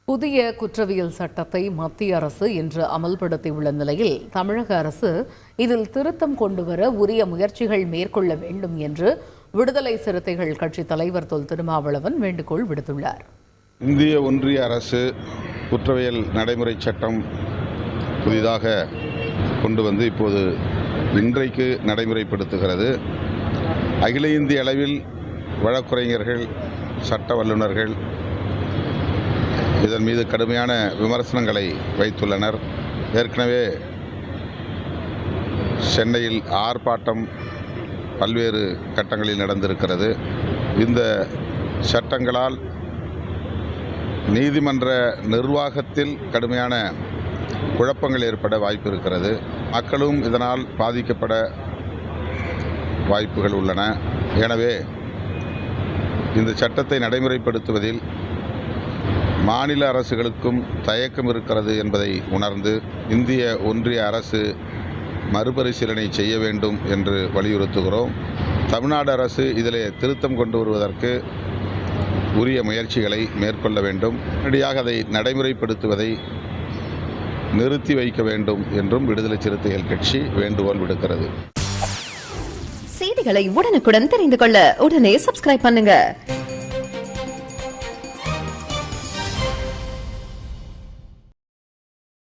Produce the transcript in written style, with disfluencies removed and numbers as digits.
புதிய குற்றவியல் சட்டத்தை மத்திய அரசு இன்று அமல்படுத்தியுள்ள நிலையில் தமிழக அரசு இதில் திருத்தம் கொண்டுவர உரிய முயற்சிகள் மேற்கொள்ள வேண்டும் என்று விடுதலை சிறுத்தைகள் கட்சி தலைவர் தொல் திருமாவளவன் வேண்டுகோள் விடுத்துள்ளார். இந்திய ஒன்றிய அரசு குற்றவியல் நடைமுறை சட்டம் புதிதாக கொண்டு வந்து இப்போது இன்றைக்கு நடைமுறைப்படுத்துகிறது. அகில இந்திய அளவில் வழக்குரைஞர்கள், சட்ட வல்லுநர்கள் இதன் மீது கடுமையான விமர்சனங்களை வைத்துள்ளனர். ஏற்கனவே சென்னையில் ஆர்ப்பாட்டம் பல்வேறு கட்டங்களில் நடந்திருக்கிறது. இந்த சட்டங்களால் நீதிமன்ற நிர்வாகத்தில் கடுமையான குழப்பங்கள் ஏற்பட வாய்ப்பு இருக்கிறது. மக்களும் இதனால் பாதிக்கப்பட வாய்ப்புகள் உள்ளன. எனவே இந்த சட்டத்தை நடைமுறைப்படுத்துவதில் மாநில அரசுகளுக்கும் தயக்கம் இருக்கிறது என்பதை உணர்ந்து இந்திய ஒன்றிய அரசு மறுபரிசீலனை செய்ய வேண்டும் என்று வலியுறுத்துகிறோம். தமிழ்நாடு அரசு இதிலே திருத்தம் கொண்டு வருவதற்கு உரிய முயற்சிகளை மேற்கொள்ள வேண்டும். உடனடியாக அதை நடைமுறைப்படுத்துவதை நிறுத்தி வைக்க வேண்டும் என்றும் விடுதலை சிறுத்தைகள் கட்சி வேண்டுகோள் விடுக்கிறது. செய்திகளை உடனுக்குடன் தெரிந்து கொள்ள உடனே சப்ஸ்கிரைப் பண்ணுங்க.